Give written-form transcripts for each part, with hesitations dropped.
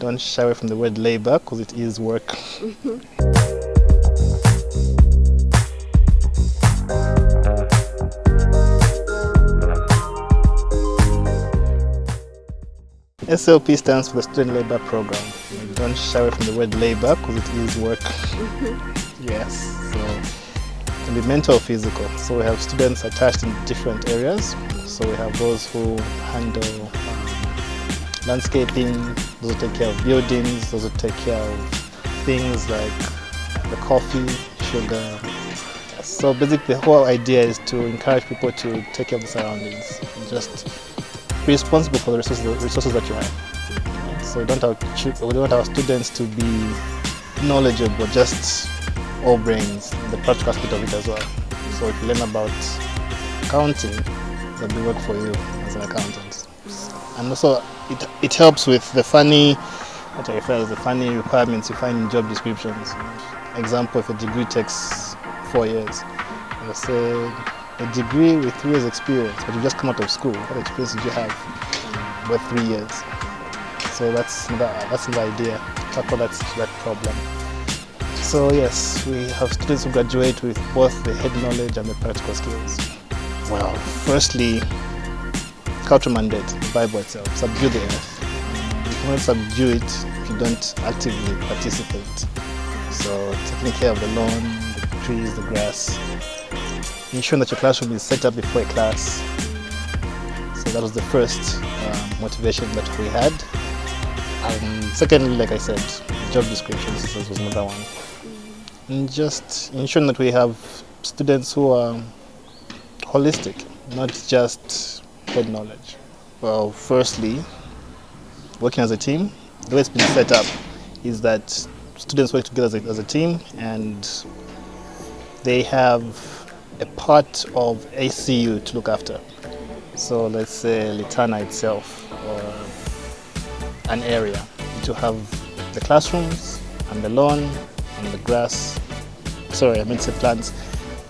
don't shy away from the word labor because it is work. SLP stands for the Student Labor Program. Don't shy away from the word labor because it is work. Yes, so it can be mental or physical. So we have students attached in different areas. So we have those who handle landscaping, those who take care of buildings, those who take care of things like the coffee, sugar. So basically the whole idea is to encourage people to take care of the surroundings. Just be responsible for the resources that you have. So we don't want our students to be knowledgeable, just all brains, the practical aspect of it as well. So if you learn about accounting, that'll be work for you as an accountant. And also it helps with the funny, what I refer as the funny requirements you find in job descriptions. Example, if a degree takes 4 years, they'll say a degree with 3 years experience, but you just come out of school. What experience did you have with 3 years? So that's the idea, tackle that problem. So yes, we have students who graduate with both the head knowledge and the practical skills. Well, firstly, cultural mandate, the Bible itself, subdue the earth. You cannot subdue it if you don't actively participate. So taking care of the lawn, the trees, the grass, ensuring that your classroom is set up before a class. So that was the first motivation that we had. Secondly, like I said, job descriptions was another one. And just ensuring that we have students who are holistic, not just head knowledge. Well, firstly, working as a team. The way it's been set up is that students work together as a team, and they have a part of ACU to look after. So let's say Litana itself, or an area, to have the classrooms and the lawn and the grass, sorry, I meant to say plants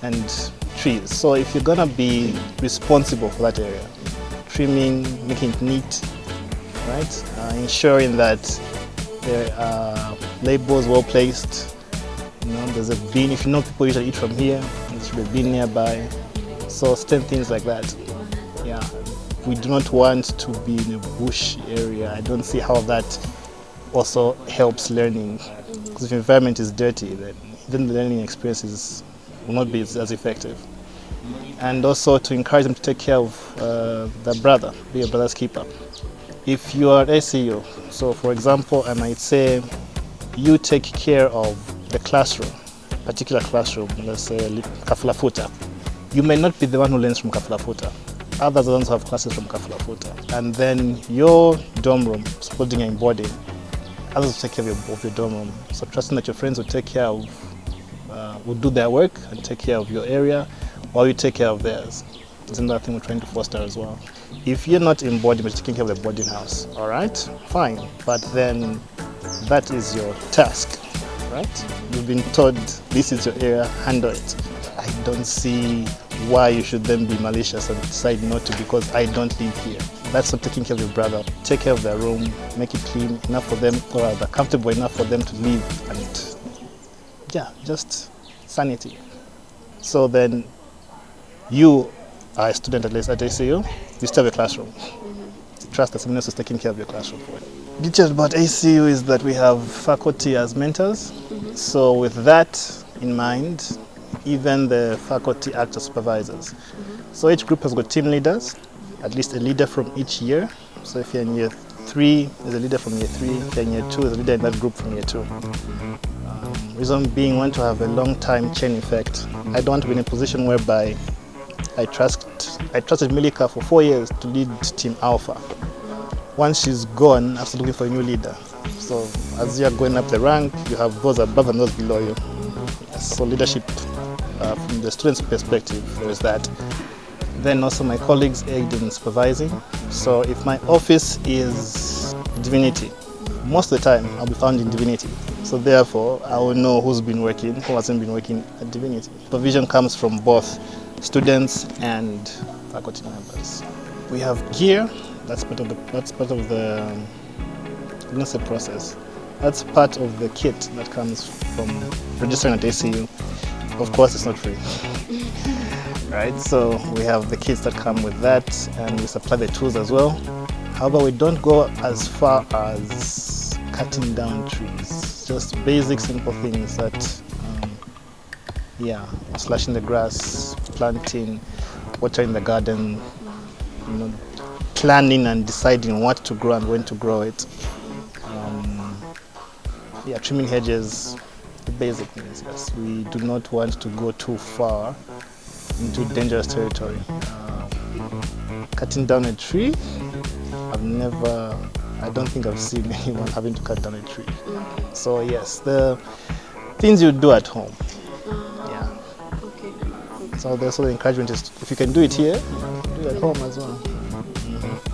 and trees. So if you're gonna be responsible for that area, trimming, making it neat, right? Ensuring that there are labels well placed. You know, there's a bin. If you know people usually eat from here, there should be a bin nearby. So certain things like that. Yeah, we do not want to be in a bush area. I don't see how that also helps learning. Because if the environment is dirty, then the learning experiences will not be as effective. And also to encourage them to take care of their brother, be a brother's keeper. If you are ACU, so for example, I might say you take care of the classroom, particular classroom, let's say Kafulafuta. You may not be the one who learns from Kafulafuta. Others are the ones who have classes from Kafulafuta. And then your dorm room, supporting and boarding, others will take care of your dorm room. So trusting that your friends will take care of, will do their work and take care of your area while you take care of theirs. That's another thing we're trying to foster as well. If you're not in boarding, but you're taking care of the boarding house, all right, fine. But then that is your task, right? You've been told this is your area, handle it. I don't see why you should then be malicious and decide not to because I don't live here. That's not taking care of your brother. Take care of their room, make it clean enough for them, or comfortable enough for them to live, and yeah, just sanity. So then you are a student at least at ACU, you still have a classroom. Trust that someone else is taking care of your classroom for you. Details about ACU is that we have faculty as mentors. So with that in mind, even the faculty act as supervisors. So each group has got team leaders, at least a leader from each year. So if you're in year 3, there's a leader from year 3. If you're in year 2, there's a leader in that group from year 2. Reason being, we want to have a long-time chain effect. I don't want to be in a position whereby I trusted Milika for 4 years to lead Team Alpha. Once she's gone, I'm still looking for a new leader. So as you're going up the rank, you have those above and those below you. So leadership, from the student's perspective, there is that. Then also my colleagues aid in supervising. So if my office is divinity, most of the time I'll be found in divinity. So therefore, I will know who's been working, who hasn't been working at divinity. Supervision comes from both students and faculty members. We have gear. That's part of the wouldn't say process. That's part of the kit that comes from registering at ACU. Of course, it's not free. Right, so we have the kits that come with that, and we supply the tools as well. However, we don't go as far as cutting down trees. Just basic, simple things that, slashing the grass, planting, watering the garden, planning and deciding what to grow and when to grow it. Trimming hedges, the basic things. Yes, we do not want to go too far into dangerous territory. Cutting down a tree, I don't think I've seen anyone having to cut down a tree. So yes, the things you do at home. Yeah. Okay. So the encouragement is, if you can do it here, do it at home as well. Mm-hmm.